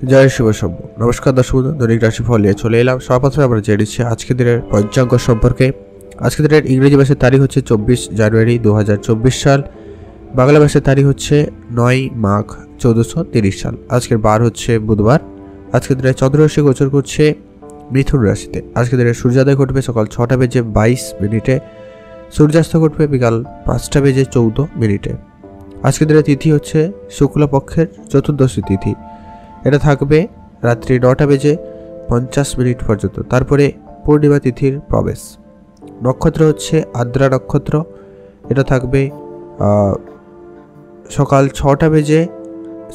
জয় শিব শম্ভু। নমস্কার দর্শক বন্ধু, দৈনিক রাশিফল নিয়ে চলে এলাম। সর্বপ্রথমে আমরা জেনে নিচ্ছি আজকের দিনের পঞ্চাঙ্গ সম্পর্কে। আজকের দিনের ইংরেজি মাসের তারিখ হচ্ছে 24 জানুয়ারি 2024 সাল। বাংলা মাসের তারিখ হচ্ছে 9 মাঘ 1430 সাল। আজকের বার হচ্ছে বুধবার। আজকের দিনে চন্দ্ররাশি গোচর করছে মিথুন রাশিতে। আজকের দিনে সূর্যোদয় ঘটবে সকাল 6টা বেজে 22 মিনিটে, সূর্যাস্ত ঘটবে বিকাল 5টা বেজে 14 মিনিটে। আজকের দিনে তিথি হচ্ছে শুক্লপক্ষের চতুর্দশী তিথি। এটা থাকবে রাত্রি 9টা বেজে 50 মিনিট পর্যন্ত। তারপরে পূর্ণিমা তিথির প্রবেশ। নক্ষত্র হচ্ছে আদ্রা নক্ষত্র। এটা থাকবে সকাল 6টা বেজে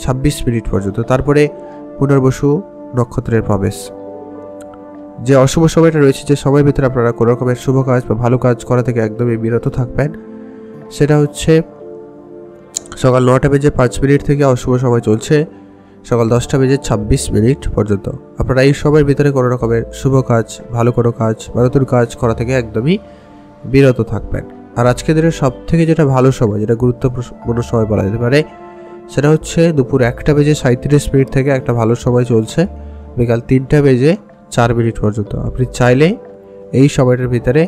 26 মিনিট পর্যন্ত। তারপরে পুনর্বসু নক্ষত্রের প্রবেশ। যে অশুভ সময়টা রয়েছে, যে সময়ের ভিতরে আপনারা কোনো রকমের শুভ কাজ বা ভালো কাজ করা থেকে একদমই বিরত থাকবেন, সেটা হচ্ছে সকাল 9টা বেজে 5 মিনিট থেকে অশুভ সময় চলছে সকাল 10টা বেজে 26 মিনিট পর্যন্ত। আপনারা এই সময়ের ভিতরে কোনো রকমের শুভ কাজ, ভালো কোনো কাজ বা নতুন কাজ করা থেকে একদমই বিরত থাকবেন। আর আজকের দিনের সব থেকে যেটা ভালো সময়, যেটা গুরুত্বপূর্ণ সময় বলা যেতে পারে, সেটা হচ্ছে দুপুর 1টা বেজে 37 মিনিট থেকে একটা ভালো সময় চলছে বিকাল 3টা বেজে 4 মিনিট পর্যন্ত। আপনি চাইলে এই সময়টার ভিতরে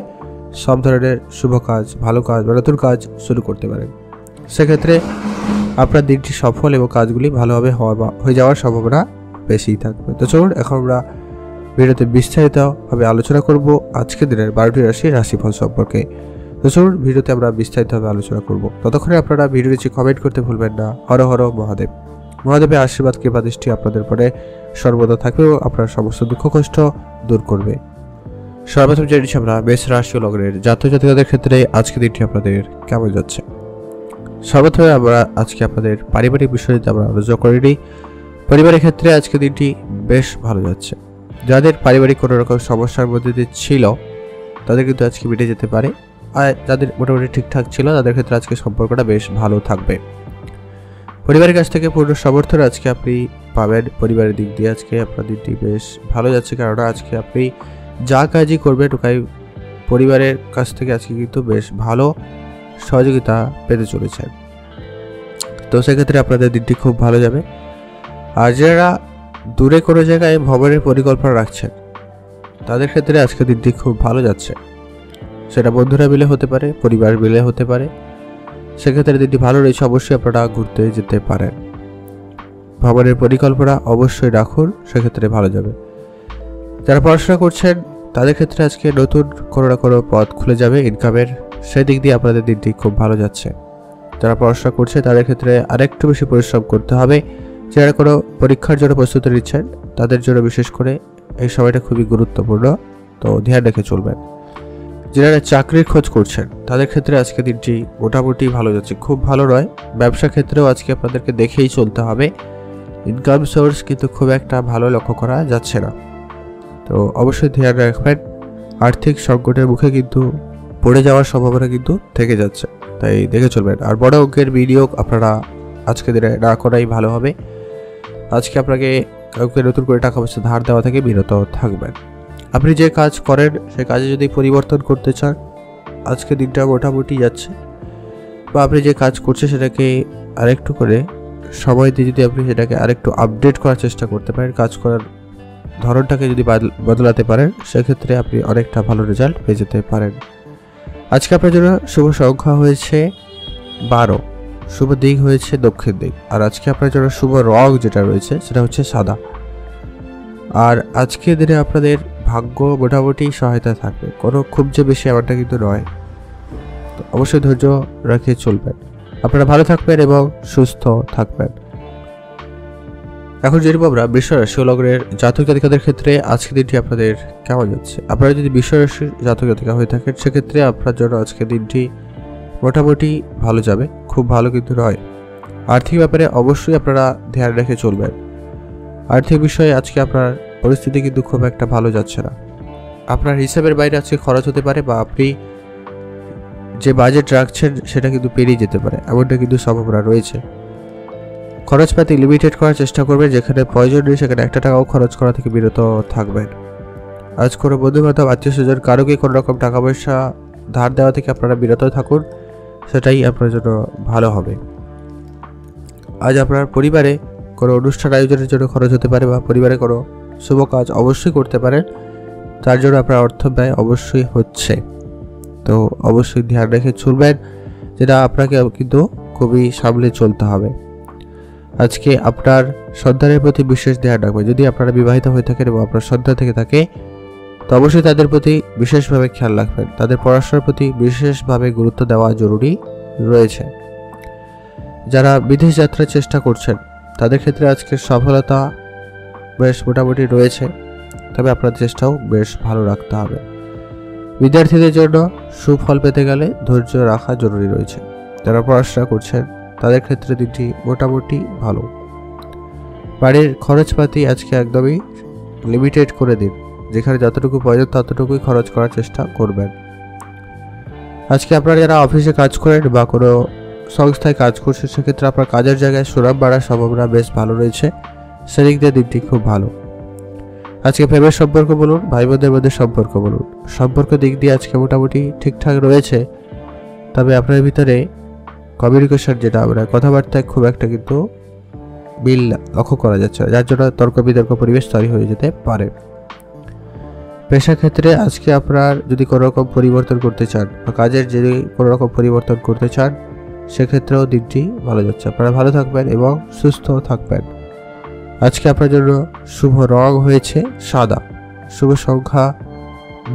সব ধরনের শুভ কাজ, ভালো কাজ বা নতুন কাজ শুরু করতে পারেন। সেক্ষেত্রে আপনার দিনটি সফল এবং কাজগুলি ভালোভাবে হয়ে যাওয়ার সম্ভাবনা বেশিই থাকবে। তো চলুন এখন আমরা ভিডিওতে বিস্তারিতভাবে আলোচনা করব আজকের দিনের 12টি রাশির রাশিফল সম্পর্কে। তো চলুন ভিডিওতে আমরা বিস্তারিতভাবে আলোচনা করব। ততক্ষণে আপনারা ভিডিও নিচে কমেন্ট করতে ভুলবেন না। হর হর মহাদেব। মহাদেবের আশীর্বাদ কৃপা দৃষ্টি আপনাদের পরে সর্বদা থাকবে এবং আপনার সমস্ত দুঃখ কষ্ট দূর করবে। সর্বপ্রথম জেনে নিচ্ছি আমরা মেষ রাশি ও লগ্নের জাতক জাতিকাদের ক্ষেত্রে আজকের দিনটি আপনাদের কেমন যাচ্ছে। সর্বপ্রথমে আমরা আজকে আপনাদের পারিবারিক বিষয়ে আমরা আলোচনা করে নিই। পরিবারের ক্ষেত্রে আজকে দিনটি বেশ ভালো যাচ্ছে। যাদের পারিবারিক কোনো রকম সমস্যার মধ্যে দিয়ে ছিল, তাদের কিন্তু আজকে মিটে যেতে পারে। আর যাদের মোটামুটি ঠিকঠাক ছিল, তাদের ক্ষেত্রে আজকে সম্পর্কটা বেশ ভালো থাকবে। পরিবারের কাছ থেকে পূর্ণ সমর্থন আজকে আপনি পাবেন। পরিবারের দিক দিয়ে আজকে আপনার দিনটি বেশ ভালো যাচ্ছে, কারণ আজকে আপনি যা কাজই করবেন ওটাই পরিবারের কাছ থেকে আজকে কিন্তু বেশ ভালো সহযোগিতা পেতে চলেছেন। তো সেক্ষেত্রে আপনাদের দিনটি খুব ভালো যাবে। আর যারা দূরে কোনো জায়গায় ভ্রমণের পরিকল্পনা রাখছেন, তাদের ক্ষেত্রে আজকে দিনটি খুব ভালো যাচ্ছে। সেটা বন্ধুরা মিলে হতে পারে, পরিবার মিলে হতে পারে। সেক্ষেত্রে দিনটি ভালো রয়েছে। অবশ্যই আপনারা ঘুরতে যেতে পারেন। ভ্রমণের পরিকল্পনা অবশ্যই রাখুন, সেক্ষেত্রে ভালো যাবে। যারা পড়াশোনা করছেন, তাদের ক্ষেত্রে আজকে নতুন কোনো না কোনো পথ খুলে যাবে ইনকামের। সেই দিক দিয়ে আপনাদের দিনটি খুব ভালো যাচ্ছে। যারা পড়াশোনা করছে, তাদের ক্ষেত্রে আরেকটু বেশি পরিশ্রম করতে হবে। যারা কোনো পরীক্ষার জন্য প্রস্তুতি নিচ্ছেন, তাদের জন্য বিশেষ করে এই সময়টা খুবই গুরুত্বপূর্ণ, তো ধ্যান রেখে চলবেন। যারা চাকরির খোঁজ করছেন, তাদের ক্ষেত্রে আজকে দিনটি মোটামুটি ভালো যাচ্ছে, খুব ভালো নয়। ব্যবসা ক্ষেত্রেও আজকে আপনাদেরকে দেখেই চলতে হবে। ইনকাম সোর্স কিন্তু খুব একটা ভালো লক্ষ্য করা যাচ্ছে না, তো অবশ্যই ধ্যান রাখবেন। আর্থিক সংকটের মুখে কিন্তু পড়ে যাওয়ার সম্ভাবনা কিন্তু থেকে যাচ্ছে, তাই দেখে চলবেন। আর বড় অঙ্কের বিনিয়োগ আপনারা আজকে দিনে না করাই ভালো হবে। আজকে আপনাকে কাউকে নতুন করে টাকা পয়সা ধার দেওয়া থেকে বিরত থাকবেন। আপনি যে কাজ করেন, সেই কাজে যদি পরিবর্তন করতে চান, আজকে দিনটা মোটামুটি যাচ্ছে। বা আপনি যে কাজ করছেন সেটাকে আরেকটু করে সময় দিয়ে যদি আপনি সেটাকে আরেকটু আপডেট করার চেষ্টা করতে পারেন, কাজ করার ধরনটাকে যদি বদলাতে পারেন, সেক্ষেত্রে আপনি অনেকটা ভালো রেজাল্ট পেয়ে যেতে পারেন। আজকে আপনার জন্য শুভ সংখ্যা হয়েছে 12, শুভ দিক হয়েছে দক্ষিণ দিক। আর আজকে আপনার জন্য শুভ রং যেটা রয়েছে সেটা হচ্ছে সাদা। আর আজকে দিনে আপনাদের ভাগ্য মোটামুটি সহায়তা থাকবে, কোনো খুব যে বেশি এমনটা কিন্তু নয়। তো অবশ্যই ধৈর্য রেখে চলবেন। আপনারা ভালো থাকবেন এবং সুস্থ থাকবেন। এখন জেনে আমরা বৃষ রাশি ও লগ্নের জাতক জাতিকাদের ক্ষেত্রে আজকে দিনটি আপনাদের কেমন যাচ্ছে। আপনারা যদি বৃষ রাশির জাতক জাতিকা হয়ে থাকেন, সেক্ষেত্রে আপনার জন্য আজকে দিনটি মোটামুটি ভালো যাবে, খুব ভালো কিন্তু নয়। আর্থিক ব্যাপারে অবশ্যই আপনারা ধ্যান রেখে চলবেন। আর্থিক বিষয়ে আজকে আপনার পরিস্থিতি কিন্তু খুব একটা ভালো যাচ্ছে না। আপনার হিসাবের বাইরে আজকে খরচ হতে পারে, বা আপনি যে বাজেট রাখছেন সেটা কিন্তু পেরিয়ে যেতে পারে, এমনটা কিন্তু সম্ভাবনা রয়েছে। খরচপাতি লিমিটেড করার চেষ্টা করবেন। যেখানে প্রয়োজন নেই সেখানে 1 টাকাও খরচ করা থেকে বিরত থাকবেন। আজ কোনো বন্ধু বান্ধব, আত্মীয় স্বজন কারোকে কোনো রকম টাকা পয়সা ধার দেওয়া থেকে আপনারা বিরত থাকুন, সেটাই আপনার জন্য ভালো হবে। আজ আপনার পরিবারে কোনো অনুষ্ঠান আয়োজনের জন্য খরচ হতে পারে বা পরিবারে কোনো শুভ কাজ অবশ্যই করতে পারেন, তার জন্য আপনার অর্থ ব্যয় অবশ্যই হচ্ছে। তো অবশ্যই ধ্যান রেখে চলবেন, যেটা আপনাকে কিন্তু খুবই সামলে চলতে হবে। আজকে আপনার সন্তানের প্রতি বিশেষ ধ্যান রাখবেন। যদি আপনারা বিবাহিত হয়ে থাকেন এবং আপনার সন্তান থেকে থাকে, তো অবশ্যই তাদের প্রতি বিশেষভাবে খেয়াল রাখবেন। তাদের পড়াশোনার প্রতি বিশেষভাবে গুরুত্ব দেওয়া জরুরি রয়েছে। যারা বিদেশ যাত্রার চেষ্টা করছেন তাদের ক্ষেত্রে আজকে সফলতা বেশ মোটামুটি রয়েছে, তবে আপনার চেষ্টাও বেশ ভালো রাখতে হবে। বিদ্যার্থীদের জন্য সুফল পেতে গেলে ধৈর্য রাখা জরুরি রয়েছে। যারা পড়াশোনা করছেন তাদের ক্ষেত্রে দিনটি মোটামুটি ভালো। বাড়ির খরচপাতি আজকে একদমই লিমিটেড করে দিন, যেখানে যতটুকু প্রয়োজন ততটুকুই খরচ করার চেষ্টা করবেন। আজকে আপনারা যারা অফিসে কাজ করেন বা কোনো সংস্থায় কাজ করছেন, সেক্ষেত্রে আপনার কাজের জায়গায় সুনাম বাড়ার সম্ভাবনা বেশ ভালো রয়েছে। সেদিক দিয়ে দিনটি খুব ভালো। আজকে প্রেমের সম্পর্ক বলুন, ভাই বোনদের মধ্যে সম্পর্ক বলুন, সম্পর্ক দিক দিয়ে আজকে মোটামুটি ঠিকঠাক রয়েছে। তবে আপনার ভিতরে কমিউনিকেশন, যেটা আমরা কথাবার্তায় খুব একটা কিন্তু মিল লক্ষ্য করা যাচ্ছে, যার জন্য তর্ক বিতর্ক পরিবেশ তৈরি হয়ে যেতে পারে। পেশা ক্ষেত্রে আজকে আপনার যদি কোনো রকম পরিবর্তন করতে চান বা কাজের যদি কোনো রকম পরিবর্তন করতে চান, সেক্ষেত্রেও দিনটি ভালো যাচ্ছে। আপনারা ভালো থাকবেন এবং সুস্থ থাকবেন। আজকে আপনার জন্য শুভ রং হয়েছে সাদা, শুভ সংখ্যা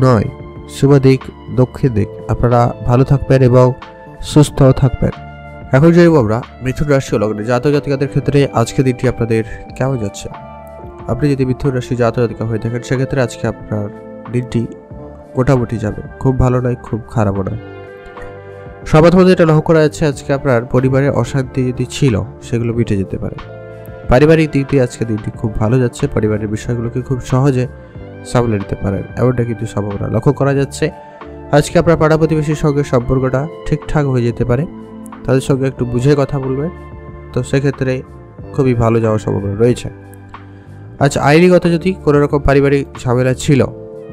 9, শুভ দিক দক্ষিণ দিক। আপনারা ভালো থাকবেন এবং সুস্থ থাকবেন। এখন জানব আমরা মিথুন রাশি ও লগ্নে জাতক জাতিকাদের ক্ষেত্রে আজকে দিনটি আপনাদের কেমন যাচ্ছে। আপনি যদি মিথুন রাশি জাতক জাতিকা হয়ে থাকেন, সেক্ষেত্রে আজকে আপনার দিনটি মোটামুটি যাবে, খুব ভালো নয় খুব খারাপও নয়। সবার মধ্যে এটা লক্ষ্য করা যাচ্ছে আজকে আপনার পরিবারের অশান্তি যদি ছিল সেগুলো মিটে যেতে পারে। পারিবারিক দিক দিয়ে আজকে দিনটি খুব ভালো যাচ্ছে। পরিবারের বিষয়গুলোকে খুব সহজে সামলে নিতে পারেন, এমনটা কিন্তু সম্ভাবনা লক্ষ্য করা যাচ্ছে। আজকে আপনার পাড়া প্রতিবেশীর সঙ্গে সম্পর্কটা ঠিকঠাক হয়ে যেতে পারে, তাদের সঙ্গে একটু বুঝে কথা বলবেন, তো সেক্ষেত্রে খুবই ভালো যাওয়ার সম্ভাবনা রয়েছে। আজ আইনিগত যদি কোনো রকম পারিবারিক ঝামেলা ছিল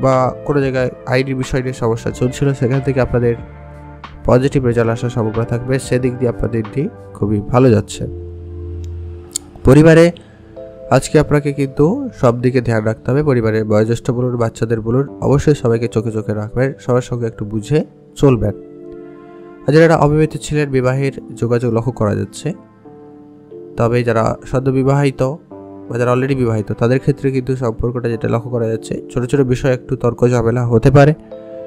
বা কোনো জায়গায় আইনি বিষয় নিয়ে সমস্যা চলছিল, সেখান থেকে আপনাদের পজিটিভ রেজাল্ট আসার সম্ভাবনা থাকবে। সেদিক দিয়ে আপনাদের দিনটি খুবই ভালো যাচ্ছে। পরিবারে আজকে আপনাকে কিন্তু সব দিকে ধ্যান রাখতে হবে। পরিবারের বয়োজ্যেষ্ঠ বলুন, বাচ্চাদের বলুন, অবশ্যই সবাইকে চোখে চোখে রাখবেন, সবার সঙ্গে একটু বুঝে চলবেন। আর যারা অবিবাহিত ছিলেন, বিবাহের যোগাযোগ লক্ষ্য করা যাচ্ছে। তবে যারা সদ্য বিবাহিত বা যারা অলরেডি বিবাহিত, তাদের ক্ষেত্রে কিন্তু সম্পর্কটা যেটা লক্ষ্য করা যাচ্ছে, ছোটো ছোটো বিষয়ে একটু তর্ক ঝামেলা হতে পারে,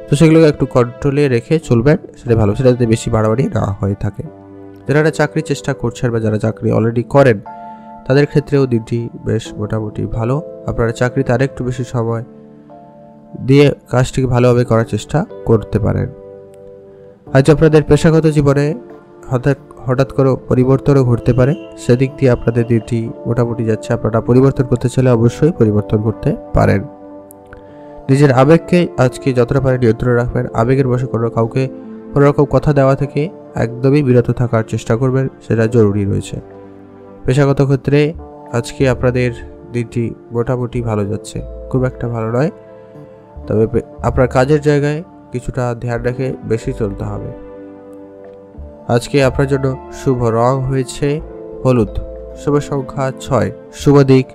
তো সেগুলোকে একটু কন্ট্রোলে রেখে চলবেন, সেটা ভালো, সেটা যাতে বেশি বাড়াবাড়ি না হয়ে থাকে। যারা চাকরির চেষ্টা করছেন বা যারা চাকরি অলরেডি করেন, তাদের ক্ষেত্রেও দিনটি বেশ মোটামুটি ভালো। আপনারা চাকরিতে আরেকটু বেশি সময় দিয়ে কাজটিকে ভালোভাবে করার চেষ্টা করতে পারেন। আজ আপনাদের পেশাগত জীবনে হঠাৎ করে পরিবর্তনও ঘটতে পারে, সেদিক দিয়ে আপনাদের দিনটি মোটামুটি যাচ্ছে। আপনারা পরিবর্তন করতে চাইলে অবশ্যই পরিবর্তন করতে পারেন। নিজের আবেগকে আজকে যতটা পারে নিয়ন্ত্রণে রাখবেন। আবেগের বশে কাউকে কোনো রকম কথা দেওয়া থেকে একদমই বিরত থাকার চেষ্টা করবেন, সেটা জরুরি রয়েছে। পেশাগত ক্ষেত্রে আজকে আপনাদের দিনটি মোটামুটি ভালো যাচ্ছে, খুব একটা ভালো নয়। তবে আপনার কাজের জায়গায় কিছুটা ধ্যান রেখে বেশি চলতে হবে। আজকে আপনার জন্য শুভ রং হয়েছে হলুদ, শুভ সংখ্যা 6, শুভ দিক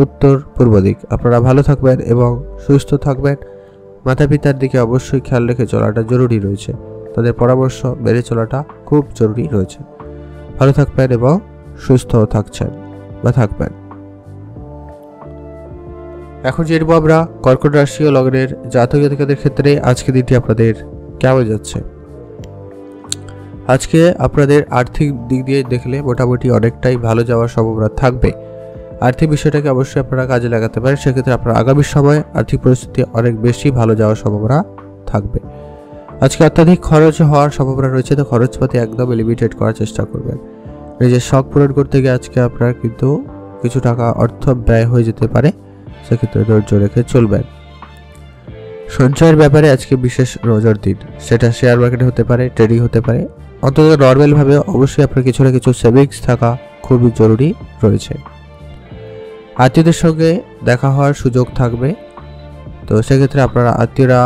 উত্তর পূর্ব দিক। আপনারা ভালো থাকবেন এবং সুস্থ থাকবেন। মাতা পিতার দিকে অবশ্যই খেয়াল রেখে চলাটা জরুরি রয়েছে, তাদের পরামর্শ মেনে চলাটা খুব জরুরি রয়েছে। ভালো থাকবেন এবং সুস্থ থাকছেন বা থাকবেন। এখন জেনব আমরা কর্কট রাশি ও লগ্নের জাতক জাতিকাদের ক্ষেত্রে আজকে দিনটি আপনাদের কেমন যাচ্ছে। আজকে আপনাদের আর্থিক দিক দিয়ে দেখলে মোটামুটি অনেকটাই ভালো যাওয়ার সম্ভাবনা থাকবে। আর্থিক বিষয়টাকে অবশ্যই আপনারা কাজে লাগাতে পারেন, সেক্ষেত্রে আপনার আগামী সময়ে আর্থিক পরিস্থিতি অনেক বেশি ভালো যাওয়ার সম্ভাবনা থাকবে। আজকে অত্যাধিক খরচ হওয়ার সম্ভাবনা রয়েছে, তো খরচপাতি একদম লিমিটেড করার চেষ্টা করবেন। নিজের শখ পূরণ করতে গিয়ে আজকে আপনার কিন্তু কিছু টাকা অর্থ ব্যয় হয়ে যেতে পারে, সেক্ষেত্রে ধৈর্য রেখে চলবেন। সঞ্চয়ের ব্যাপারে আজকে বিশেষ নজর দিন, সেটা শেয়ার মার্কেটে হতে পারে, ট্রেডিং হতে পারে। অন্তত নর্মালভাবে অবশ্যই আপনার কিছু না কিছু সেভিংস থাকা খুবই জরুরি রয়েছে। আত্মীয়দের সঙ্গে দেখা হওয়ার সুযোগ থাকবে, তো সেক্ষেত্রে আপনারা আত্মীয়রা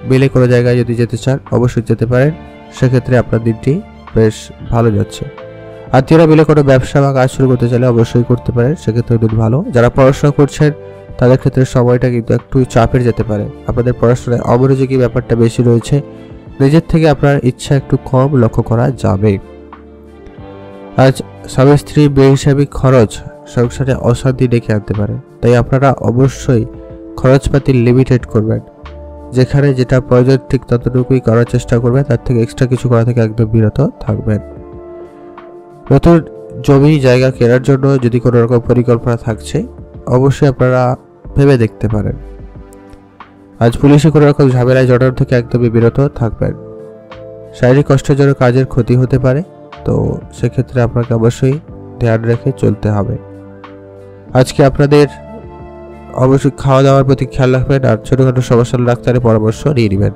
মিলে কোনো জায়গায় যদি যেতে চান অবশ্যই যেতে পারেন, সেক্ষেত্রে আপনার দিনটি বেশ ভালো যাচ্ছে। আত্মীয়রা মিলে কোনো ব্যবসা বা কাজ শুরু করতে চাইলে অবশ্যই করতে পারেন, সেক্ষেত্রে দিন ভালো। যারা পড়াশোনা করছেন তাদের ক্ষেত্রে সময়টা কিন্তু একটু চাপের যেতে পারে। আপনাদের পড়াশোনায় অমনোযোগী ব্যাপারটা বেশি রয়েছে, নিজের থেকে আপনার ইচ্ছা একটু কম লক্ষ্য করা যাবে। আজ স্বামী স্ত্রী বেহিসাবি খরচ সংসারে অশান্তি ডেকে আনতে পারে, তাই আপনারা অবশ্যই খরচপাতি লিমিটেড করবেন। যেখানে যেটা প্রয়োজন ঠিক ততটুকুই করার চেষ্টা করবেন, তার থেকে এক্সট্রা কিছু করা থেকে একদম বিরত থাকবেন। নতুন জমি জায়গা কেনার জন্য যদি কোনো রকম পরিকল্পনা থাকছে অবশ্যই আপনারা ভেবে দেখতে পারেন। আজ পুলিশে কোনো রকম ঝামেলায় জড়ানো থেকে একদমই বিরত থাকবেন। শারীরিক কষ্টের জন্য কাজের ক্ষতি হতে পারে, তো সেক্ষেত্রে আপনাকে অবশ্যই ধ্যান রেখে চলতে হবে। আজকে আপনাদের অবশ্যই খাওয়া দাওয়ার প্রতি খেয়াল রাখবেন, আর ছোটোখাটো সমস্যা ডাক্তারের পরামর্শ নিয়ে নেবেন।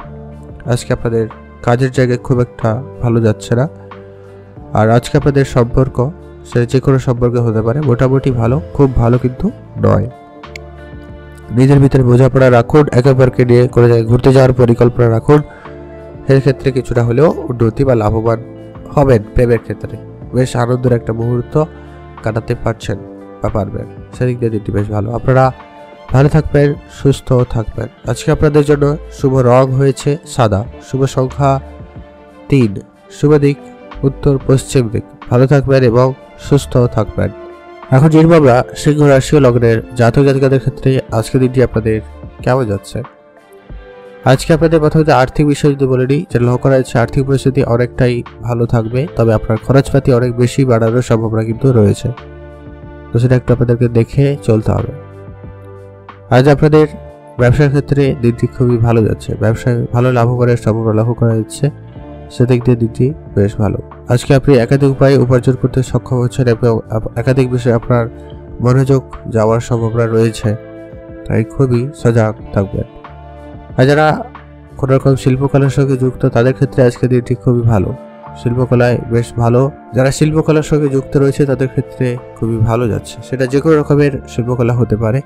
আজকে আপনাদের কাজের জায়গায় খুব একটা ভালো যাচ্ছে না, আর আজকে আপনাদের সম্পর্ক সেটা যে কোনো সম্পর্কে হতে পারে, মোটামুটি ভালো, খুব ভালো কিন্তু নয়। নিজের ভিতরে বোঝাপড়া রাখুন, একে অপরকে নিয়ে কোনো জায়গায় ঘুরতে যাওয়ার পরিকল্পনা রাখুন। এর ক্ষেত্রে কিছুটা হলেও উন্নতি বা লাভবান হবেন। প্রেমের ক্ষেত্রে বেশ আনন্দের একটা মুহূর্ত কাটাতে পারছেন বা পারবেন, সেদিক দিয়ে দিনটি বেশ ভালো। আপনারা ভালো থাকবেন, সুস্থ থাকবেন। আজকে আপনাদের জন্য শুভ রং হয়েছে সাদা, শুভ সংখ্যা 3, শুভ দিক উত্তর পশ্চিম দিক। ভালো থাকবেন এবং সুস্থ থাকবেন। এখন জানবো আমরা সিংহ রাশি ও লগ্নের জাতক জাতিকাদের ক্ষেত্রে আজকের দিনটি আপনাদের কেমন যাচ্ছে। আজকে আপনাদের প্রথমত আর্থিক বিষয় যদি বলে নিই, যেটা লক্ষ্য করা যাচ্ছে আর্থিক পরিস্থিতি অনেকটাই ভালো থাকবে, তবে আপনার খরচপাতি অনেক বেশি বাড়ানোর সম্ভাবনা কিন্তু রয়েছে, তো সেটা একটু আপনাদেরকে দেখে চলতে হবে। আজ আপনাদের ব্যবসার ক্ষেত্রে দিনটি খুবই ভালো যাচ্ছে, ব্যবসায় ভালো লাভবানের সম্ভাবনা লক্ষ্য করা যাচ্ছে, সেদিক দিয়ে দিনটি বেশ ভালো। আজকে আপনি একাধিক উপায়ে উপার্জন করতে সক্ষম হচ্ছেন এবং একাধিক বিষয়ে আপনার মনোযোগ যাওয়ার সম্ভাবনা রয়েছে, তাই খুবই সজাগ থাকবেন। আর যারা কোনো রকম শিল্পকলার সঙ্গে যুক্ত তাদের ক্ষেত্রে আজকে দিনটি খুবই ভালো, শিল্পকলায় বেশ ভালো। যারা শিল্পকলার সঙ্গে যুক্ত রয়েছে তাদের ক্ষেত্রে খুবই ভালো যাচ্ছে, সেটা যে কোনো রকমের শিল্পকলা হতে পারে,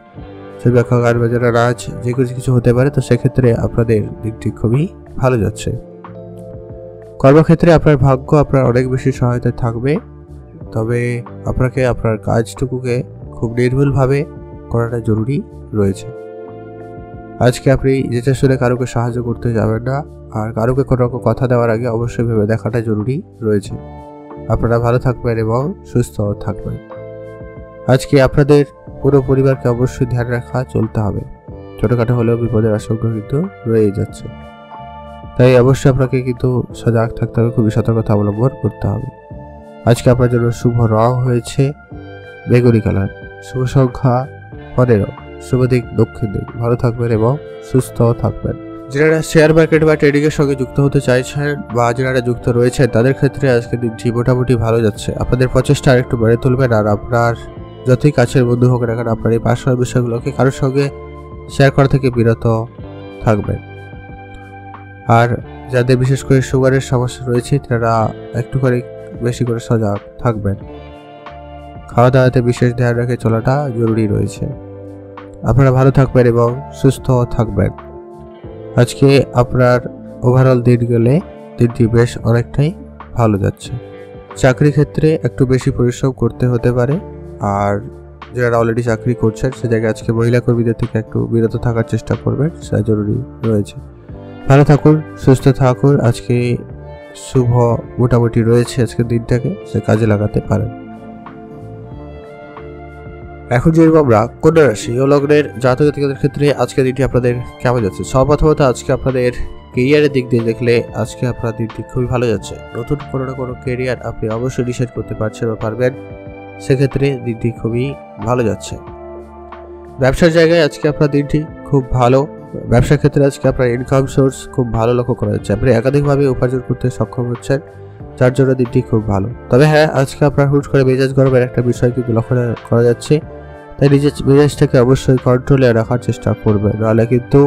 ছবি আঁকা, গান বাজানো, নাচ, যে কিছু হতে পারে, তো সেক্ষেত্রে আপনাদের দিনটি খুবই ভালো যাচ্ছে। কর্মক্ষেত্রে আপনার ভাগ্য আপনার অনেক বেশি সহায়তা থাকবে, তবে আপনাকে আপনার কাজটুকুকে খুব নির্ভুলভাবে করাটা জরুরি রয়েছে। আজকে আপনি যেটা শুনে কারোকে সাহায্য করতে যাবেন না, আর কারোকে কোনো রকম কথা দেওয়ার আগে অবশ্যই ভেবে দেখাটা জরুরি রয়েছে। আপনারা ভালো থাকবেন এবং সুস্থ থাকবেন। আজকে আপনাদের পুরো পরিবারকে অবশ্যই ধ্যান রাখা চলতে হবে, ছোটোখাটো হলেও বিপদের আশঙ্কা কিন্তু রয়েই যাচ্ছে, তাই অবশ্যই আপনাকে কিন্তু সজাগ থাকতে হবে, খুবই সতর্কতা অবলম্বন করতে হবে। আজকে আপনার জন্য শুভ রং হয়েছে বেগুনি কালার, শুভ সংখ্যা 15, শুভ দিক দক্ষিণ দিক। ভালো থাকবেন এবং সুস্থ থাকবেন। যারা শেয়ার মার্কেট বা ট্রেডিং এর সঙ্গে যুক্ত হতে চাইছেন বা যারা যুক্ত রয়েছেন তাদের ক্ষেত্রে আজকে দিনটি মোটামুটি ভালো যাচ্ছে। আপনাদের প্রচেষ্টা আরেকটু বেড়ে তুলবেন, আর আপনার যতই কাছের বন্ধু হোক না কেন আপনার এই পার্সোনাল বিষয়গুলোকে কারোর সঙ্গে শেয়ার করা থেকে বিরত থাকবেন। আর যাদের বিশেষ করে সুগারের সমস্যা রয়েছে তারা একটু করে বেশি করে সজাগ থাকবেন। খাওয়া দাওয়াতে বিশেষ ধ্যান রেখে চলাটা জরুরি রয়েছে। আপনারা ভালো থাকবেন এবং সুস্থ থাকবেন। আজকে আপনার ওভারঅল দিন গেলে দিনটি বেশ অনেকটাই ভালো যাচ্ছে। চাকরি ক্ষেত্রে একটু বেশি পরিশ্রম করতে হতে পারে, আর যারা অলরেডি চাকরি করছেন সে জায়গায় আজকে মহিলা কর্মীদের থেকে একটু বিরত থাকার চেষ্টা করবেন, সেটা জরুরি রয়েছে। ভালো থাকুন, সুস্থ থাকুন। আজকে শুভ মোটামুটি রয়েছে, আজকের দিনটাকে সে কাজে লাগাতে পারেন। এখন যে আমরা কন্যা রাশি ও লগ্নের জাতক জাতিকাদের ক্ষেত্রে আজকের দিনটি আপনাদের কেমন যাচ্ছে। সর্বপ্রথমত আজকে আপনাদের কেরিয়ারের দিক দিয়ে দেখলে আজকে আপনার দিনটি খুবই ভালো যাচ্ছে। নতুন কোনো না কোনো কেরিয়ার আপনি অবশ্যই ডিসাইড করতে পারছেন বা পারবেন, সেক্ষেত্রে দিনটি খুবই ভালো যাচ্ছে। ব্যবসার জায়গায় আজকে আপনার দিনটি খুব ভালো, ব্যবসার ক্ষেত্রে আজকে আপনার ইনকাম সোর্স খুব ভালো লক্ষ্য করা যাচ্ছে। আপনি একাধিকভাবে উপার্জন করতে সক্ষম হচ্ছেন, যার জন্য দিনটি খুব ভালো। তবে হ্যাঁ, আজকে আপনার হুট করে মেজাজ গরমের একটা বিষয় কিন্তু লক্ষ্য করা যাচ্ছে, তাই নিজের মেজাজটাকে অবশ্যই কন্ট্রোলে রাখার চেষ্টা করবেন, নাহলে কিন্তু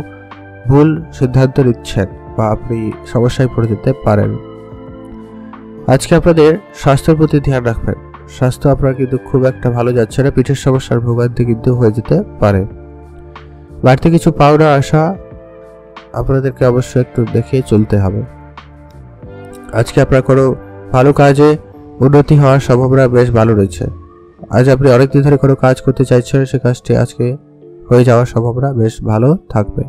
ভুল সিদ্ধান্ত নিচ্ছেন বা আপনি সমস্যায় পড়ে যেতে পারেন। আজকে আপনাদের স্বাস্থ্যের প্রতি ধ্যান রাখবেন। স্বাস্থ্য আপনার কিন্তু খুব একটা ভালো যাচ্ছে না, পিঠের সমস্যার ভোগান্তি কিন্তু হয়ে যেতে পারে। বাড়তি কিছু পাওনা আসা আপনাদেরকে অবশ্যই একটু দেখে চলতে হবে। আজকে আপনার কোনো ভালো কাজে উন্নতি হওয়ার সম্ভাবনা বেশ ভালো রয়েছে। আজ আপনি অনেকদিন ধরে কোনো কাজ করতে চাইছেন, সে কাজটি আজকে হয়ে যাওয়ার সম্ভাবনা বেশ ভালো থাকবে।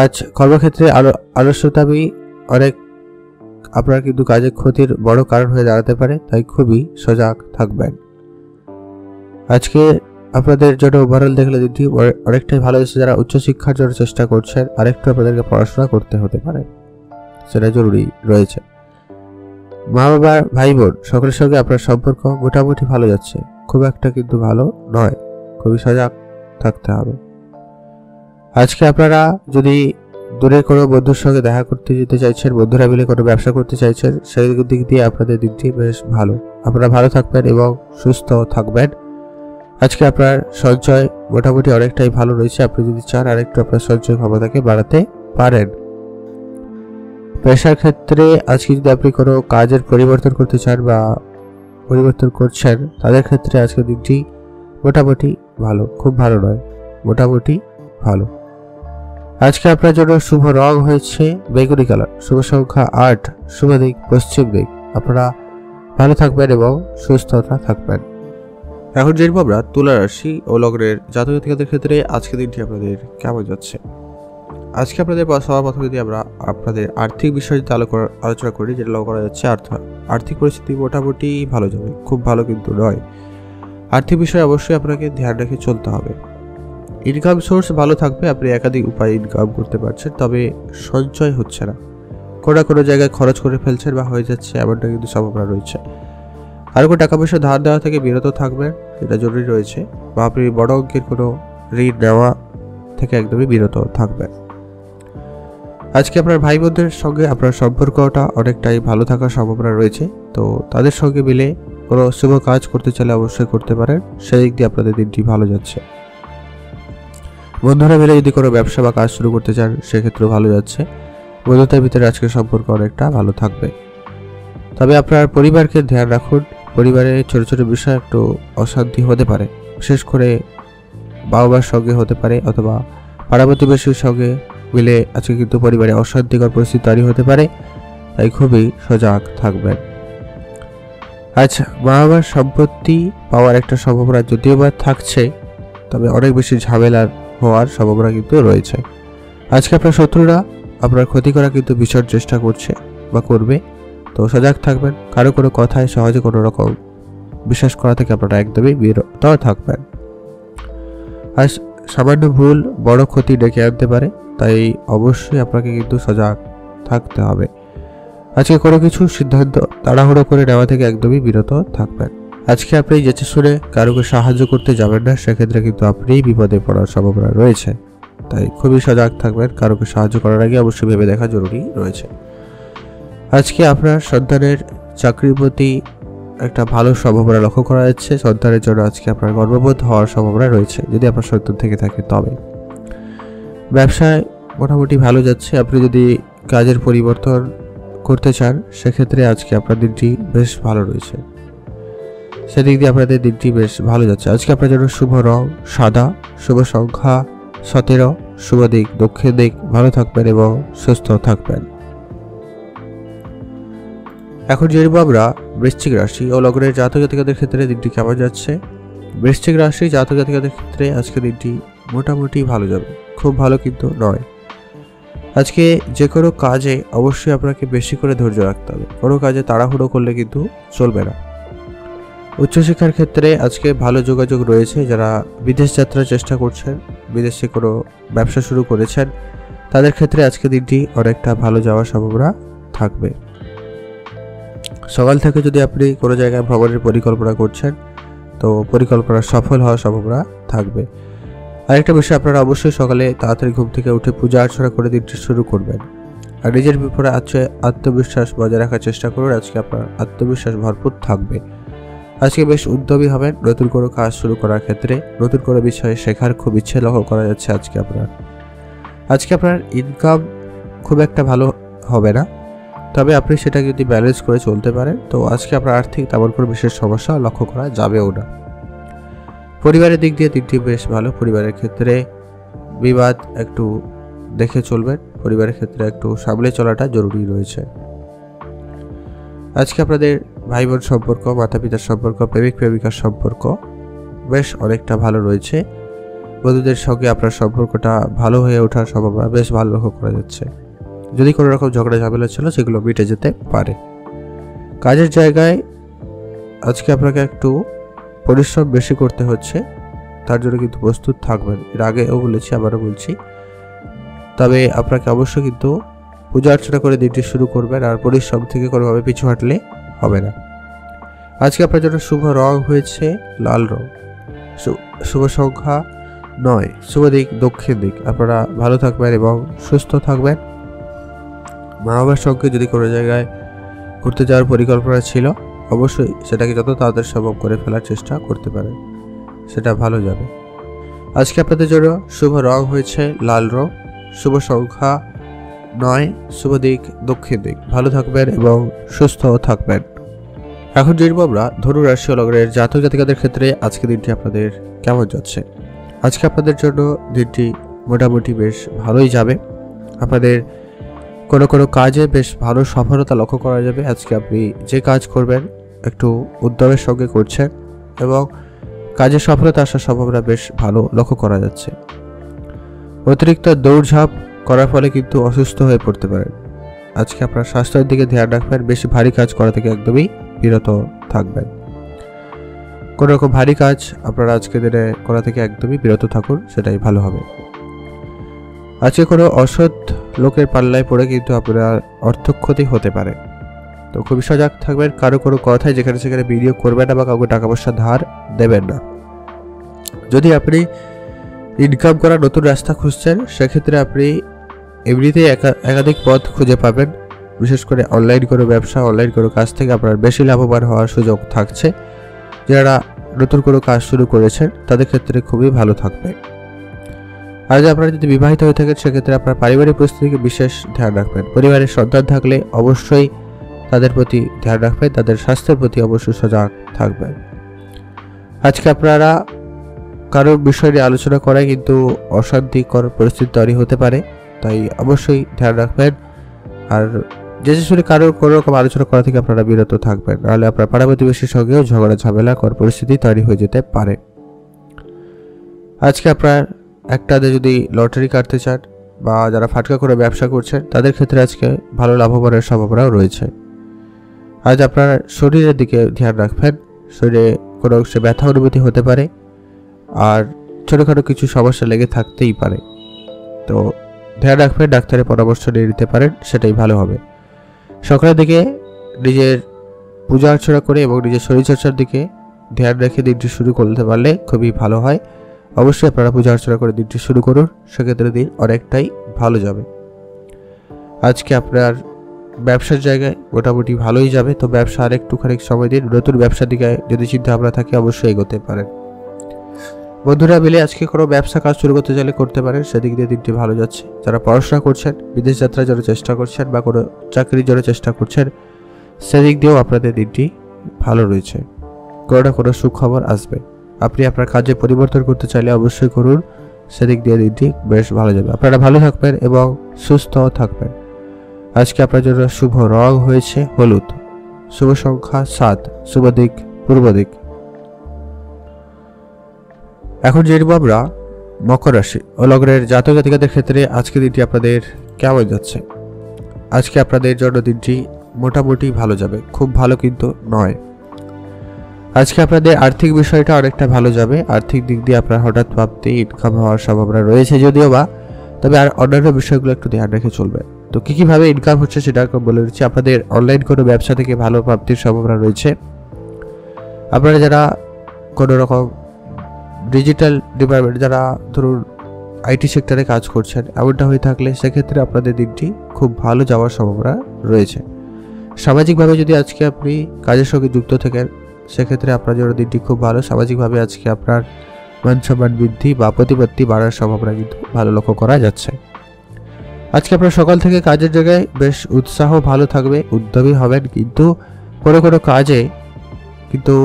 আজ কর্মক্ষেত্রে আলস্যতামি অনেক আপনার কিন্তু কাজের ক্ষতির বড় কারণ হয়ে দাঁড়াতে পারে, তাই খুবই সজাগ থাকবেন। আজকে আপনাদের জন্য ওভারঅল দেখলে দিনটি অনেকটাই ভালো হয়েছে। যারা উচ্চশিক্ষার জন্য চেষ্টা করছেন, আরেকটু আপনাদেরকে পড়াশোনা করতে হতে পারে, সেটা জরুরি রয়েছে। মা বাবা, ভাই বোন সকলের সঙ্গে আপনার সম্পর্ক মোটামুটি ভালো যাচ্ছে, খুব একটা কিন্তু ভালো নয়, খুবই সজাগ থাকতে হবে। আজকে আপনারা যদি দূরের কোনো বন্ধুর সঙ্গে দেখা করতে যেতে চাইছেন, বন্ধুরা মিলে কোনো ব্যবসা করতে চাইছেন, সেই দিক দিয়ে আপনাদের দিকটি বেশ ভালো। আপনারা ভালো থাকবেন এবং সুস্থ থাকবেন। আজকে আপনার সঞ্চয় মোটামুটি অনেকটাই ভালো রয়েছে। আপনি যদি চান আরেকটু আপনার সঞ্চয় ক্ষমতাকে বাড়াতে পারেন। পেশার ক্ষেত্রে আজকে যদি আপনি কোনো কাজের পরিবর্তন করতে চান বা পরিবর্তন করছেন, তাদের ক্ষেত্রে আজকে দিনটি মোটামুটি ভালো, খুব ভালো নয়, মোটামুটি ভালো। আজকে আপনার জন্য শুভ রং হয়েছে বেগুনি কালার, শুভ সংখ্যা 8, শুভ দিক পশ্চিম দিক। আপনারা ভালো থাকবেন এবং সুস্থতা থাকবেন। এখন জেনব আমরা তুলা রাশি ও লগ্নের জাতক জাতিকাদের ক্ষেত্রে আজকের দিনটি আপনাদের কেমন যাচ্ছে। আজকে আপনাদের সবার প্রথমে যদি আমরা আপনাদের আর্থিক বিষয় আলোচনা করি, যেটা লক্ষ্য করা যাচ্ছে আর্থিক পরিস্থিতি মোটামুটি ভালো যাবে, খুব ভালো কিন্তু নয়। আর্থিক বিষয়ে অবশ্যই আপনাকে ধ্যান রেখে চলতে হবে। ইনকাম সোর্স ভালো থাকবে, আপনি একাধিক উপায়ে ইনকাম করতে পারছেন, তবে সঞ্চয় হচ্ছে না, কোনো জায়গায় খরচ করে ফেলছেন বা হয়ে যাচ্ছে, এমনটা কিন্তু সম্ভাবনা রয়েছে। আর কোনো টাকা পয়সা ধার দেওয়া থেকে বিরত থাকবেন, এটা জরুরি রয়েছে, বা আপনি বড় অঙ্কের কোনো ঋণ নেওয়া থেকে একদমই বিরত থাকবেন। আজকে আপনার ভাই বোনদের সঙ্গে আপনার সম্পর্কটা অনেকটাই ভালো থাকার সম্ভাবনা রয়েছে, তো তাদের সঙ্গে মিলে কোনো শুভ কাজ করতে চাইলে অবশ্যই করতে পারেন, সেই দিক দিয়ে আপনাদের দিনটি ভালো যাচ্ছে। বন্ধুরা মিলে যদি কোনো ব্যবসা বা কাজ শুরু করতে চান, সেক্ষেত্রেও ভালো যাচ্ছে। বন্ধুদের ভিতরে আজকের সম্পর্ক অনেকটা ভালো থাকবে, তবে আপনার পরিবারকে ধ্যান রাখুন। পরিবারে ছোট ছোট বিষয় একটু অশান্তি হতে পারে, বিশেষ করে বাবা মার সঙ্গে হতে পারে অথবা পাড়া প্রতিবেশীর সঙ্গে মিলে আজকে কিন্তু পরিবারে অশান্তিকর পরিস্থিতি তৈরি হতে পারে, তাই খুবই সজাগ থাকবেন। আচ্ছা, মা বাবার সম্পত্তি পাওয়ার একটা সম্ভাবনা যদিও বা থাকছে, তবে অনেক বেশি ঝামেলার হওয়ার সম্ভাবনা কিন্তু রয়েছে। আজকে আপনার শত্রুরা আপনার ক্ষতি করা কিন্তু ভীষণ চেষ্টা করছে বা করবে, তো সজাগ থাকবেন। কারো কোনো কথায় সহজে কোনো রকম বিশ্বাস করা থেকে আপনারা একদমই বিরত থাকবেন। আর সামান্য ভুল বড় ক্ষতি ডেকে আনতে পারে, তাই অবশ্যই আপনাকে কিন্তু সজাগ থাকতে হবে। আজকে কোনো কিছু সিদ্ধান্ত তাড়াহুড়ো করে নেওয়া থেকে একদমই বিরত থাকবেন। আজকে আপনি যেচে শুনে কারোকে সাহায্য করতে যাবেন না, সেক্ষেত্রে কিন্তু আপনিই বিপদে পড়ার সম্ভাবনা রয়েছে, তাই খুবই সজাগ থাকবেন। কারোকে সাহায্য করার আগে অবশ্যই ভেবে দেখা জরুরি রয়েছে। আজকে আপনার সন্তানের চাকরির প্রতি একটা ভালো সম্ভাবনা লক্ষ্য করা যাচ্ছে। সন্তানের জন্য আজকে আপনার গর্ববোধ হওয়ার সম্ভাবনা রয়েছে, যদি আপনার সন্তান থেকে থাকে। তবে ব্যবসায় মোটামুটি ভালো যাচ্ছে। আপনি যদি কাজের পরিবর্তন করতে চান, সেক্ষেত্রে আজকে আপনার দিনটি বেশ ভালো রয়েছে, সেদিক দিয়ে আপনাদের দিনটি বেশ ভালো যাচ্ছে। আজকে আপনার জন্য শুভ রং সাদা, শুভ সংখ্যা 17, শুভ দিক দক্ষিণ দিক। ভালো থাকবেন এবং সুস্থ থাকবেন। এখন জেনব আমরা বৃশ্চিক রাশি ও লগ্নের জাতক জাতিকাদের ক্ষেত্রে দিনটি কেমন যাচ্ছে। বৃশ্চিক রাশি জাতক জাতিকাদের ক্ষেত্রে আজকে দিনটি মোটামুটি ভালো যাবে, খুব ভালো কিন্তু নয়। আজকে যে কোনো কাজে অবশ্যই আপনাকে বেশি করে ধৈর্য রাখতে হবে, কোনো কাজে তাড়াহুড়ো করলে কিন্তু চলবে না। উচ্চশিক্ষার ক্ষেত্রে আজকে ভালো যোগাযোগ রয়েছে। যারা বিদেশ যাত্রার চেষ্টা করছেন, বিদেশে কোনো ব্যবসা শুরু করেছেন, তাদের ক্ষেত্রে আজকে দিনটি অনেকটা ভালো যাওয়ার সম্ভাবনা থাকবে। সকাল থেকে যদি আপনি কোনো জায়গায় ভ্রমণের পরিকল্পনা করছেন, তো পরিকল্পনা সফল হওয়ার সম্ভাবনা থাকবে। আরেকটা বিষয়, আপনারা অবশ্যই সকালে তাড়াতাড়ি ঘুম থেকে উঠে পূজা অর্চনা করে দিনটি শুরু করবেন। আর নিজের ব্যাপারে আত্মবিশ্বাস বজায় রাখার চেষ্টা করুন। আজকে আপনার আত্মবিশ্বাস ভরপুর থাকবে। আজকে বেশ উদ্যমী হবেন নতুন কোনো কাজ শুরু করার ক্ষেত্রে। নতুন কোনো বিষয়ে শেখার খুব ইচ্ছে লক্ষ্য করা যাচ্ছে আজকে আপনার ইনকাম খুব একটা ভালো হবে না, তবে আপনি সেটা যদি ব্যালেন্স করে চলতে পারেন, তো আজকে আপনার আর্থিক তেমন কোনো বিশেষ সমস্যা লক্ষ্য করা যাবেও না। পরিবারের দিক দিয়ে দিকটি বেশ ভালো। পরিবারের ক্ষেত্রে বিবাদ একটু দেখে চলবেন, পরিবারের ক্ষেত্রে একটু সামলে চলাটা জরুরি রয়েছে। আজকে আপনাদের ভাই বোন সম্পর্ক, মাতা পিতার সম্পর্ক, প্রেমিক প্রেমিকার সম্পর্ক বেশ অনেকটা ভালো রয়েছে। বন্ধুদের সঙ্গে আপনার সম্পর্কটা ভালো হয়ে ওঠার সম্ভাবনা বেশ ভালো লক্ষ্য করা যাচ্ছে। যদি কোনো রকম ঝগড়া ঝামেলা ছিল সেগুলো মিটে যেতে পারে। কাজের জায়গায় আজকে আপনাকে একটু পরিশ্রম বেশি করতে হচ্ছে, তার জন্য কিন্তু প্রস্তুত থাকবেন। এর আগেও বলেছি, আবারও বলছি। তবে আপনাকে অবশ্যই কিন্তু পূজা অর্চনা করে দিনটি শুরু করবেন, আর পরিশ্রম থেকে কোনোভাবে পিছু হাঁটলে হবে না। আজকে আপনার জন্য শুভ রং হয়েছে লাল রং, শুভ সংখ্যা 9, শুভ দিক দক্ষিণ দিক। আপনারা ভালো থাকবেন এবং সুস্থ থাকবেন। মা বাবার সঙ্গে যদি কোনো জায়গায় ঘুরতে যাওয়ার পরিকল্পনা ছিল, অবশ্যই সেটাকে যত তাড়াতাড়ি সম্ভব করে ফেলার চেষ্টা করতে পারেন, সেটা ভালো যাবে। আজকে আপনাদের জন্য শুভ রং হয়েছে লাল রং, শুভ সংখ্যা 9, শুভ দিক দক্ষিণ দিক। ভালো থাকবেন এবং সুস্থ থাকবেন। এখন জানবো আমরা ধনু রাশি ও লগ্নের জাতক জাতিকাদের ক্ষেত্রে আজকে দিনটি আপনাদের কেমন যাচ্ছে। আজকে আপনাদের জন্য দিনটি মোটামুটি বেশ ভালোই যাবে। আপনাদের কোনো কোনো কাজে বেশ ভালো সফলতা লক্ষ্য করা যাবে। আজকে আপনি যে কাজ করবেন একটু উদ্যমের সঙ্গে করছেন এবং কাজে সফলতা আসার সম্ভাবনা বেশ ভালো লক্ষ্য করা যাচ্ছে। অতিরিক্ত দৌড়ঝাঁপ করার ফলে কিন্তু অসুস্থ হয়ে পড়তে পারেন। আজকে আপনার স্বাস্থ্যের দিকে ধ্যান রাখবেন, বেশি ভারী কাজ করা থেকে একদমই বিরত থাকবেন। কোনো রকম ভারী কাজ আপনারা আজকে দিনে করা থেকে একদমই বিরত থাকুন, সেটাই ভালো হবে। আজকে কোনো অসৎ লোকের পাল্লায় পড়ে কিন্তু আপনার অর্থক্ষতি হতে পারে, তো খুবই সজাগ থাকবেন। কারো কোনো কথায় যেখানে সেখানে বিনিয়োগ করবেন না বা কাউকে টাকা পয়সা ধার দেবেন না। যদি আপনি ইনকাম করার নতুন রাস্তা খুঁজছেন, সেক্ষেত্রে আপনি এমনিতেই একাধিক পথ খুঁজে পাবেন। বিশেষ করে অনলাইন কোনো ব্যবসা, অনলাইন কোনো কাজ থেকে আপনার বেশি লাভবান হওয়ার সুযোগ থাকছে। যারা নতুন কোনো কাজ শুরু করেছেন তাদের ক্ষেত্রে খুবই ভালো থাকবে। আর আপনারা যদি বিবাহিত হয়ে থাকেন, সেক্ষেত্রে আপনার পারিবারিক পরিস্থিতিকে বিশেষ ধ্যান রাখবেন। পরিবারের সন্তান থাকলে অবশ্যই তাদের প্রতি ধ্যান রাখবেন, তাদের স্বাস্থ্যের প্রতি অবশ্যই সজাগ থাকবেন। আজকে আপনারা কারোর বিষয় নিয়ে আলোচনা করায় কিন্তু অশান্তিকর পরিস্থিতি তৈরি হতে পারে, তাই অবশ্যই ধ্যান রাখবেন। আর যে শুনে কারোর কোনো রকম আলোচনা করা থেকে আপনারা বিরত থাকবেন, নাহলে আপনার পাড়া প্রতিবেশীর সঙ্গেও ঝগড়া ঝামেলাকর পরিস্থিতি তৈরি হয়ে যেতে পারে। আজকে আপনার একটাতে যদি লটারি কাটতে চান বা যারা ফাটকা করে ব্যবসা করছেন, তাদের ক্ষেত্রে আজকে ভালো লাভবানের সম্ভাবনাও রয়েছে। আজ আপনার শরীরের দিকে ধ্যান রাখবেন। শরীরে কোনো অংশে ব্যথা অনুভূতি হতে পারে, আর ছোটোখাটো কিছু সমস্যা লেগে থাকতেই পারে, তো ধ্যান রাখবেন। ডাক্তারের পরামর্শ নিয়ে নিতে পারেন, সেটাই ভালো হবে। সকালের দিকে নিজের পূজা অর্চনা করে এবং নিজের শরীরচর্চার দিকে ধ্যান রেখে দিনটি শুরু করতে পারলে খুবই ভালো হয়। অবশ্যই আপনারা পূজা অর্চনা করে দিনটি শুরু করুন, সেক্ষেত্রে দিন অনেকটাই ভালো যাবে। আজকে আপনার ব্যবসার জায়গায় মোটামুটি ভালোই যাবে, তো ব্যবসা আর একটুখানি সময় দিন। নতুন ব্যবসার দিকে যদি চিন্তা ভাবনা থাকে অবশ্যই এগোতে পারেন। বন্ধুরা মিলে আজকে কোনো ব্যবসা কাজ শুরু করতে চাইলে করতে পারেন, সেদিক দিয়ে দিনটি ভালো যাচ্ছে। যারা পড়াশোনা করছেন, বিদেশ যাত্রার জন্য চেষ্টা করছেন বা কোনো চাকরির জন্য চেষ্টা করছেন, সেদিক দিয়েও আপনাদের দিনটি ভালো রয়েছে। কোনো না কোনো সুখবর আসবে। আপনি আপনার কাজে পরিবর্তন করতে চাইলে অবশ্যই করুন, সেদিক দিয়ে দিনটি বেশ ভালো যাবে। আপনারা ভালো থাকবেন এবং সুস্থ থাকবেন। আজকে আপনার জন্য শুভ রং হয়েছে হলুদ, শুভ সংখ্যা 7, শুভ দিক পূর্ব দিক। এখন জানব আমরা মকর রাশি ও লগ্নের জাতক জাতিকাদের ক্ষেত্রে আজকে দিনটি আপনাদের কেমন যাচ্ছে। আজকে আপনাদের জন্য দিনটি মোটামুটি ভালো যাবে, খুব ভালো কিন্তু নয়। আজকে আপনাদের আর্থিক বিষয়টা অনেকটা ভালো যাবে। আর্থিক দিক দিয়ে আপনার হঠাৎ প্রাপ্তি ইনকাম হওয়ার সম্ভাবনা রয়েছে যদিও বা, তবে আর অন্যান্য বিষয়গুলো একটু ধ্যান রেখে চলবে। তো কীভাবে ইনকাম হচ্ছে সেটা বলে দিচ্ছি। আপনাদের অনলাইন কোনো ব্যবসা থেকে ভালো প্রাপ্তির সম্ভাবনা রয়েছে। আপনারা যারা কোনো রকম ডিজিটাল ডিপার্টমেন্ট, যারা ধরুন আইটি সেক্টরে কাজ করছেন, এমনটা হয়ে থাকলে সেক্ষেত্রে আপনাদের দিনটি খুব ভালো যাওয়ার সম্ভাবনা রয়েছে। সামাজিকভাবে যদি আজকে আপনি কাজের সঙ্গে যুক্ত থাকেন, সেক্ষেত্রে আপনার জন্য দিনটি খুব ভালো। সামাজিকভাবে আজকে আপনার মান সম্মান বৃদ্ধি বা প্রতিপত্তি বাড়ার সম্ভাবনা কিন্তু ভালো লক্ষ্য করা যাচ্ছে। আজকে আপনার সকাল থেকে কাজের জায়গায় বেশ উৎসাহ ভালো থাকবে, উদ্যমী হবেন, কিন্তু কোনো কোনো কাজে কিন্তু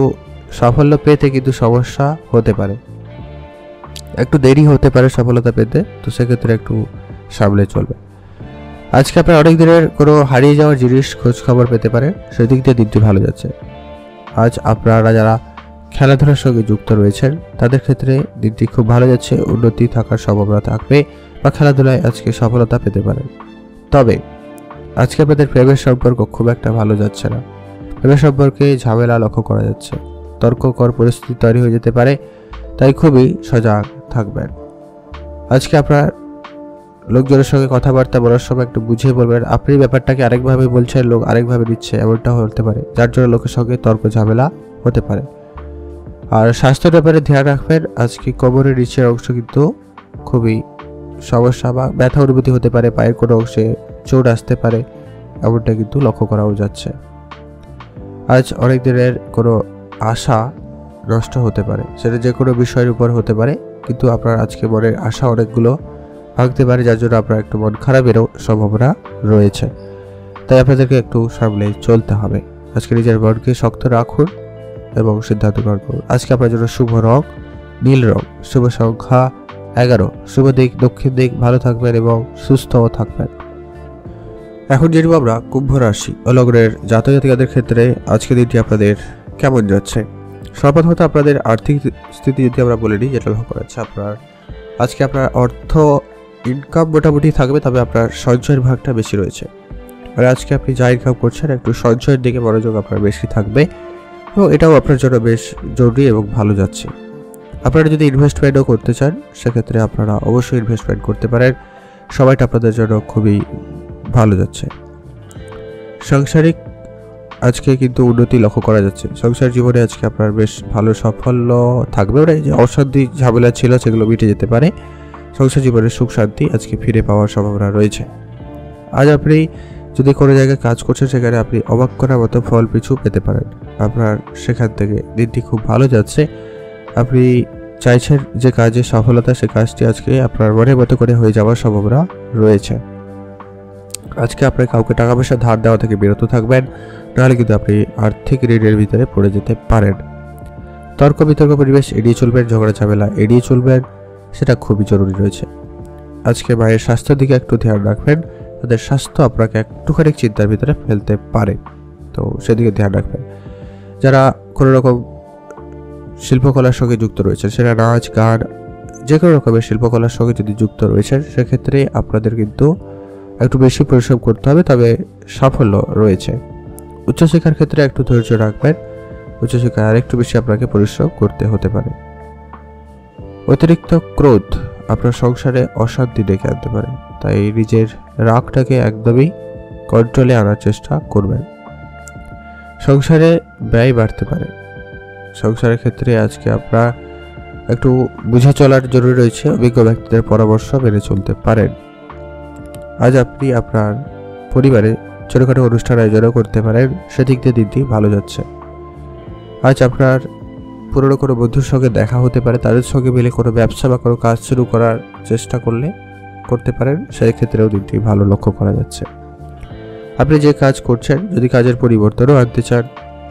সাফল্য পেতে কিন্তু সমস্যা হতে পারে, একটু দেরি হতে পারে সফলতা পেতে, তো সেক্ষেত্রে একটু সামলে চলবে। আজকে আপনার অনেক দিনের কোনো হারিয়ে যাওয়ার জিনিস খোঁজ খবর পেতে পারেন, সেদিক দিয়ে দিনটি ভালো যাচ্ছে। আজ আপনারা যারা খেলাধুলার সঙ্গে যুক্ত রয়েছেন তাদের ক্ষেত্রে দিনটি খুব ভালো যাচ্ছে, উন্নতি থাকার সম্ভাবনা থাকবে বা খেলাধুলায় আজকে সফলতা পেতে পারেন। তবে আজকে আপনাদের প্রেমের সম্পর্ক খুব একটা ভালো যাচ্ছে না। প্রেমের সম্পর্কে ঝামেলা লক্ষ্য করা যাচ্ছে, তর্ককর পরিস্থিতি তৈরি হয়ে যেতে পারে, তাই খুবই সজাগ থাকবেন। আজকে আপনার লোকজনের সঙ্গে কথাবার্তা বলার সময় একটু বুঝিয়ে বলবেন। আপনি ব্যাপারটাকে আরেকভাবে বলছেন, লোক আরেকভাবে নিচ্ছে, এমনটা হতে পারে, যার জন্য লোকের সঙ্গে তর্ক ঝামেলা হতে পারে। আর স্বাস্থ্যের ব্যাপারে ধ্যান রাখবেন। আজকে কোমরের নিচের অংশ কিন্তু খুবই সমস্যা বা ব্যথা অনুভূতি হতে পারে, পায়ের কোনো অংশে চোট আসতে পারে, এমনটা কিন্তু লক্ষ্য করাও যাচ্ছে। আজ অনেক দিনের কোনো আশা নষ্ট হতে পারে, সেটা যে কোনো বিষয়ের উপর হতে পারে, কিন্তু আপনার আজকে মনের আশা অনেকগুলো ভাঙতে পারে, যার জন্য আপনার একটু মন খারাপেরও সম্ভাবনা রয়েছে। তাই আপনাদেরকে একটু সামলে চলতে হবে। আজকে নিজের মনকে শক্ত রাখুন এবং সিদ্ধান্ত গ্রহণ করুন। আজকে আপনার জন্য শুভ রং নীল রং, শুভ সংখ্যা 11, শুভ দিক দক্ষিণ দিক। ভালো থাকবেন এবং সুস্থও থাকবেন। এখন জেনব আমরা কুম্ভ রাশি ও লগ্নের জাতক জাতিকাদের ক্ষেত্রে আজকে দিনটি আপনাদের কেমন যাচ্ছে। সর্বপ্রথমত আপনাদের আর্থিক স্থিতি যদি আমরা বলে নিই, যেটা লক্ষ্য করা যাচ্ছে আজকে আপনার অর্থ ইনকাম মোটামুটি থাকবে, তবে আপনার সঞ্চয়ের ভাগটা বেশি রয়েছে। আর আজকে আপনি যা ইনকাম করছেন একটু সঞ্চয়ের দিকে মনোযোগ আপনার বেশি থাকবে এবং এটাও আপনার জন্য বেশ জরুরি এবং ভালো যাচ্ছে। আপনারা যদি ইনভেস্টমেন্টও করতে চান সেক্ষেত্রে আপনারা অবশ্যই ইনভেস্টমেন্ট করতে পারেন, সময়টা আপনাদের জন্য খুবই ভালো যাচ্ছে। সাংসারিক আজকে কিন্তু উন্নতি লক্ষ্য করা যাচ্ছে। সংসার জীবনে আজকে আপনার বেশ ভালো সাফল্য থাকবে, ওরা যে অশান্তি ঝামেলা ছিল সেগুলো মিটে যেতে পারে। সংসার জীবনের সুখ শান্তি আজকে ফিরে পাওয়ার সম্ভাবনা রয়েছে। আজ আপনি যদি কোনো জায়গায় কাজ করছেন সেখানে আপনি অবাক করার মতো ফল পিছু পেতে পারেন। আপনার সেখান থেকে দিনটি খুব ভালো যাচ্ছে। আপনি চাইছেন যে কাজে সফলতা, সে কাজটি আজকে আপনার মনের মতো করে হয়ে যাওয়ার সম্ভাবনা রয়েছে। আজকে আপনার কাউকে টাকা পয়সা ধার দেওয়া থেকে বিরত থাকবেন, নাহলে কিন্তু আপনি আর্থিক ঋণের ভিতরে পড়ে যেতে পারেন। তর্ক বিতর্ক পরিবেশ এড়িয়ে চলবেন, ঝগড়া ঝামেলা এড়িয়ে চলবেন, সেটা খুবই জরুরি রয়েছে। আজকে মায়ের স্বাস্থ্যের দিকে একটু ধ্যান রাখবেন, তাদের স্বাস্থ্য আপনাকে একটুখানি চিন্তার ভিতরে ফেলতে পারে, তো সেদিকে ধ্যান রাখবেন। যারা কোনো রকম শিল্পকলার সঙ্গে যুক্ত রয়েছেন, সেটা নাচ গান যে কোনো রকমের শিল্পকলার সঙ্গে যদি যুক্ত রয়েছেন সেক্ষেত্রে আপনাদের কিন্তু একটু বেশি পরিশ্রম করতে হবে, তবে সাফল্য রয়েছে। উচ্চশিক্ষার ক্ষেত্রে একটু ধৈর্য রাখবেন, উচ্চশিক্ষায় আরেকটু বেশি আপনাকে পরিশ্রম করতে হতে পারে। অতিরিক্ত ক্রোধ আপনার সংসারে অশান্তি ডেকে আনতে পারে, তাই নিজের রাগটাকে একদমই কন্ট্রোলে আনার চেষ্টা করবেন। সংসারে ব্যয় বাড়তে পারে, সংসারের ক্ষেত্রে আজকে আপনার একটু বুঝে চলার জরুরি রয়েছে, অভিজ্ঞ ব্যক্তিদের পরামর্শ মেনে চলতে পারেন। আজ আপনি আপনার পরিবারে ছোটোখাটো অনুষ্ঠান আয়োজনও করতে পারেন, সেদিক দিয়ে দিনটি ভালো যাচ্ছে। আজ আপনার পুরনো কোনো বন্ধুর সঙ্গে দেখা হতে পারে, তাদের সঙ্গে মিলে কোনো ব্যবসা বা কোনো কাজ শুরু করার চেষ্টা করতে পারেন, সেই ক্ষেত্রেও দিনটি ভালো লক্ষ্য করা যাচ্ছে। আপনি যে কাজ করছেন যদি কাজের পরিবর্তনও আনতে চান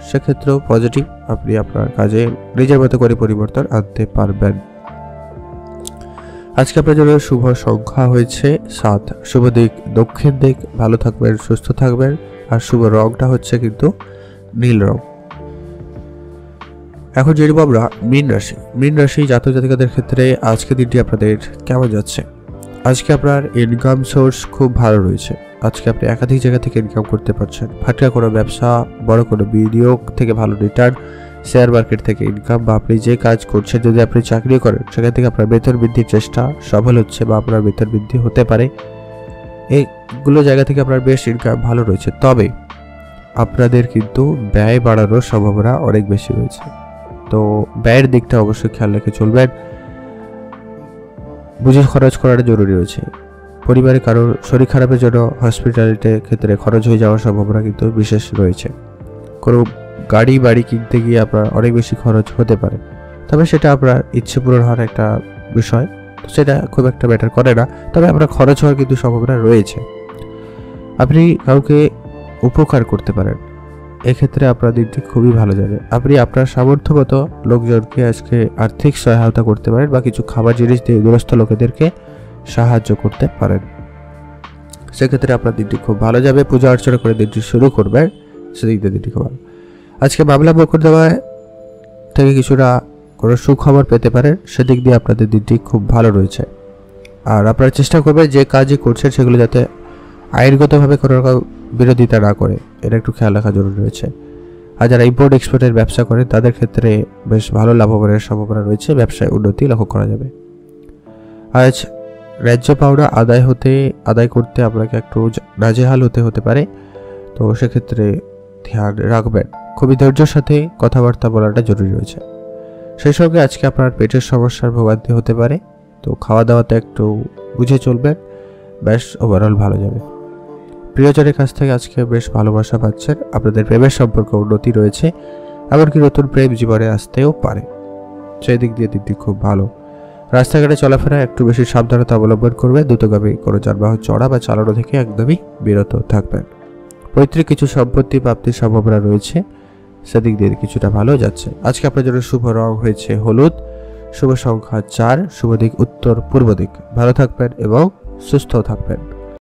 সেক্ষেত্রেও পজিটিভ, আপনি আপনার কাজে নিজের মতো করে পরিবর্তন আনতে পারবেন। আজকে আপনার জন্য শুভ সংখ্যা হয়েছে 7, শুভ দিক দক্ষিণ দিক। ভালো থাকবেন, সুস্থ থাকবেন। আর শুভ রংটা হচ্ছে কিন্তু নীল রং। এখন জেনব আমরা মীন রাশি জাতক জাতিকাদের ক্ষেত্রে আজকে দিনটি আপনাদের কেমন যাচ্ছে। আজকে আপনার ইনকাম সোর্স খুব ভালো রয়েছে। আজকে আপনি একাধিক জায়গা থেকে ইনকাম করতে পারছেন। ফাটকা কোনো ব্যবসা, বড় কোনো বিনিয়োগ থেকে ভালো রিটার্ন, শেয়ার মার্কেট থেকে ইনকাম, বা আপনি যে কাজ করছেন যদি আপনি চাকরিও করেন সেখান থেকে আপনার বেতন বৃদ্ধির চেষ্টা সফল হচ্ছে বা আপনার বেতন বৃদ্ধি হতে পারে। এইগুলো জায়গা থেকে আপনার বেশ ইনকাম ভালো রয়েছে, তবে আপনাদের কিন্তু ব্যয় বাড়ানোর সম্ভাবনা অনেক বেশি রয়েছে। তো ব্যয়ের দিকটা অবশ্যই খেয়াল রেখে চলবেন, বুঝে খরচ করাটা জরুরি রয়েছে। পরিবারে কারোর শরীর খারাপের জন্য হসপিটালিটি ক্ষেত্রে খরচ হয়ে যাওয়ার সম্ভাবনা কিন্তু বিশেষ রয়েছে। কোনো গাড়ি বাড়ি কিনতে গিয়ে আপনার অনেক বেশি খরচ হতে পারে, তবে সেটা আপনার ইচ্ছে পূরণ হওয়ার একটা বিষয়, তো সেটা খুব একটা ম্যাটার করে না, তবে আপনার খরচ হওয়ার কিন্তু সম্ভাবনা রয়েছে। আপনি কাউকে উপকার করতে পারেন, এক্ষেত্রে আপনার দিনটি খুবই ভালো যাবে। আপনি আপনার সামর্থ্য মতো লোকজনকে আজকে আর্থিক সহায়তা করতে পারেন বা কিছু খাবার জিনিস দিয়ে দূরস্থ লোকেদেরকে সাহায্য করতে পারেন, সেক্ষেত্রে আপনার দিনটি খুব ভালো যাবে। পূজা অর্চনা করে দিনটি শুরু করবেন, সেদিক দিয়ে দিনটি খুব ভালো। আজকে মামলা মোকদ্দমা থেকে কিছুটা কোনো সুখবর পেতে পারেন, সেদিক দিয়ে আপনাদের দিনটি খুব ভালো রয়েছে। আর আপনারা চেষ্টা করবেন যে কাজই করছেন সেগুলো যাতে আইনগতভাবে কোনো রকম বিরোধিতা না করে, এটা একটু খেয়াল রাখা জরুরি রয়েছে। আর যারা ইম্পোর্ট এক্সপোর্টের ব্যবসা করে তাদের ক্ষেত্রে বেশ ভালো লাভবানের সম্ভাবনা রয়েছে, ব্যবসায় উন্নতি লক্ষ্য করা যাবে। আজ ন্যায্য পাওনা আদায় করতে আপনাকে একটু নাজেহাল হতে পারে, তো সেক্ষেত্রে ধ্যান রাখবেন। খুবই ধৈর্যের সাথে কথাবার্তা বলাটা জরুরি রয়েছে। সেই সঙ্গে আজকে আপনার পেটের সমস্যার ভোগান্তি হতে পারে, তো খাওয়া দাওয়াতে একটু বুঝে চলবেন, বেশ ওভারঅল ভালো যাবে। প্রিয়জনের কাছ থেকে আজকে বেশ ভালোবাসা পাচ্ছেন, আপনাদের প্রেমের সম্পর্ক উন্নতি রয়েছে, এমনকি নতুন প্রেম জীবনে আসতেও পারে, সেই দিক দিয়ে দিকটি খুব ভালো। রাস্তাঘাটে চলাফেরা একটু বেশি সাবধানতা অবলম্বন করবে, দ্রুতগামী কোনো যানবাহন চড়া বা চালানো থেকে একদমই বিরত থাকবেন। পৈতৃক কিছু সম্পত্তি প্রাপ্তির সম্ভাবনা রয়েছে, সেদিক দিয়ে কিছুটা ভালো যাচ্ছে। আজকে আপনার জন্য শুভ রং হয়েছে হলুদ, শুভ সংখ্যা 4, শুভ দিক উত্তর পূর্ব দিক। ভালো থাকবেন এবং সুস্থ থাকবেন।